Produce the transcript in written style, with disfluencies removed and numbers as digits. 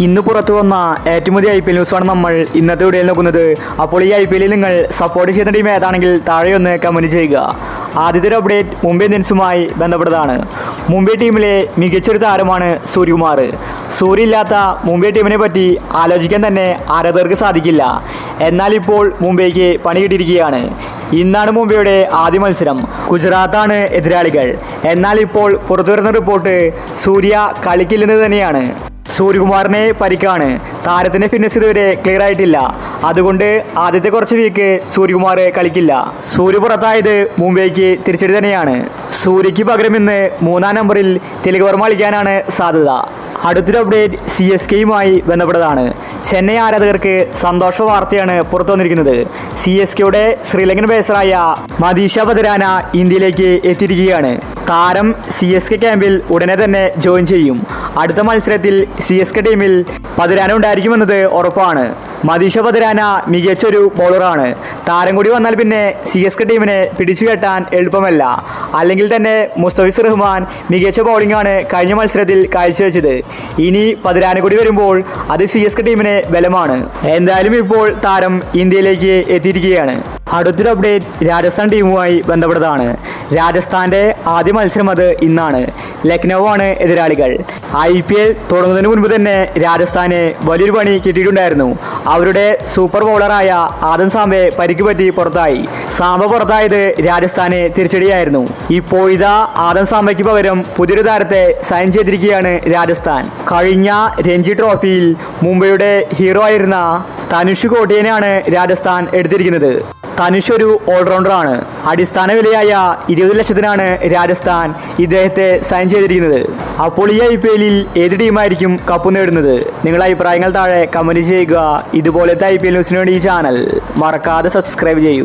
ഇന്ന് പുറത്തു വന്ന ഏറ്റവും പുതിയ IPL ന്യൂസാണ് നമ്മൾ ഇന്നത്തെ വീഡിയോയിൽ നോക്കുന്നത്. അപ്പോൾ ഈ IPL നിങ്ങൾ സപ്പോർട്ട് ചെയ്യുന്ന ടീം ഏതാണെങ്കിൽ താഴെ ഒന്ന് കമൻറ്റ് ചെയ്യുക. ആദ്യത്തെ ഒരു അപ്ഡേറ്റ് മുംബൈ ഇന്ത്യൻസുമായി ബന്ധപ്പെട്ടതാണ്. മുംബൈ ടീമിലെ മികച്ചൊരു താരമാണ് സൂര്യകുമാർ. സൂര്യ ഇല്ലാത്ത മുംബൈ ടീമിനെ പറ്റി ആലോചിക്കാൻ തന്നെ ആരാധകർക്ക് സാധിക്കില്ല. എന്നാൽ ഇപ്പോൾ മുംബൈക്ക് പണി കിട്ടിയിരിക്കുകയാണ്. ഇന്നാണ് മുംബൈയുടെ ആദ്യ മത്സരം. ഗുജറാത്താണ് എതിരാളികൾ. എന്നാൽ ഇപ്പോൾ പുറത്തുവരുന്ന റിപ്പോർട്ട് സൂര്യ കളിക്കില്ലെന്ന് തന്നെയാണ്. സൂര്യകുമാറിനെ പരിക്കാണ്. താരത്തിൻ്റെ ഫിറ്റ്നസ് ഇതുവരെ ക്ലിയർ ആയിട്ടില്ല. അതുകൊണ്ട് ആദ്യത്തെ കുറച്ച് വീക്ക് സൂര്യകുമാർ കളിക്കില്ല. സൂര്യ പുറത്തായത് മുംബൈക്ക് തിരിച്ചടി തന്നെയാണ്. സൂര്യയ്ക്ക് പകരം ഇന്ന് 3-ാം നമ്പറിൽ തിലക് വർമ്മ കളിക്കാനാണ് സാധ്യത. അടുത്തൊരു അപ്ഡേറ്റ് CSKയുമായി ബന്ധപ്പെട്ടതാണ്. ചെന്നൈ ആരാധകർക്ക് സന്തോഷ വാർത്തയാണ് പുറത്തു വന്നിരിക്കുന്നത്. CSKയുടെ ശ്രീലങ്കൻ പേസറായ മദീഷ പതിരാന ഇന്ത്യയിലേക്ക് എത്തിയിരിക്കുകയാണ്. താരം CSK ക്യാമ്പിൽ ഉടനെ തന്നെ ജോയിൻ ചെയ്യും. അടുത്ത മത്സരത്തിൽ CSK ടീമിൽ പതിരാന ഉണ്ടായിരിക്കുമെന്നത് ഉറപ്പാണ്. മദീഷ പതിരാന മികച്ചൊരു ബോളറാണ്. താരം കൂടി വന്നാൽ പിന്നെ CSK ടീമിനെ പിടിച്ചു കെട്ടാൻ എളുപ്പമല്ല. അല്ലെങ്കിൽ തന്നെ മുസ്തഫിസ് റഹ്മാൻ മികച്ച ബൗളിംഗാണ് കഴിഞ്ഞ മത്സരത്തിൽ കാഴ്ചവെച്ചത്. ഇനി പതിരാന കൂടി വരുമ്പോൾ അത് CSK ടീമിന് ബലമാണ്. എന്തായാലും ഇപ്പോൾ താരം ഇന്ത്യയിലേക്ക് എത്തിയിരിക്കുകയാണ്. അടുത്തൊരു അപ്ഡേറ്റ് രാജസ്ഥാൻ ടീമുമായി ബന്ധപ്പെട്ടതാണ്. രാജസ്ഥാൻ്റെ ആദ്യ മത്സരം അത് ഇന്നാണ്. ലക്നൗ ആണ് എതിരാളികൾ. IPL തുടങ്ങുന്നതിന് മുൻപ് തന്നെ രാജസ്ഥാന് വലിയൊരു പണി കിട്ടിയിട്ടുണ്ടായിരുന്നു. അവരുടെ സൂപ്പർ ബൗളറായ ആദം സാംബെ പരിക്ക് പറ്റി പുറത്തായി. സാംബ പുറത്തായത് രാജസ്ഥാന് തിരിച്ചടിയായിരുന്നു. ഇപ്പോൾ ഇതാ ആദം സാംബയ്ക്ക് പകരം പുതിയൊരു താരത്തെ സൈൻ ചെയ്തിരിക്കുകയാണ് രാജസ്ഥാൻ. കഴിഞ്ഞ രഞ്ജി ട്രോഫിയിൽ മുംബൈയുടെ ഹീറോ ആയിരുന്ന തനുഷ് കോട്ടിയനെയാണ് രാജസ്ഥാൻ എടുത്തിരിക്കുന്നത്. തനുഷ് ഒരു ഓൾറൗണ്ടറാണ്. അടിസ്ഥാന വിലയായ 20 ലക്ഷത്തിനാണ് രാജസ്ഥാൻ ഇദ്ദേഹത്തെ സൈൻ ചെയ്തിരിക്കുന്നത്. അപ്പോൾ ഈ IPLൽ ഏത് ടീമായിരിക്കും കപ്പ് നേടുന്നത്? നിങ്ങളുടെ അഭിപ്രായങ്ങൾ താഴെ കമൻറ്റ് ചെയ്യുക. ഇതുപോലത്തെ IPL ന്യൂസിന് വേണ്ടി ഈ ചാനൽ മറക്കാതെ സബ്സ്ക്രൈബ് ചെയ്യൂ.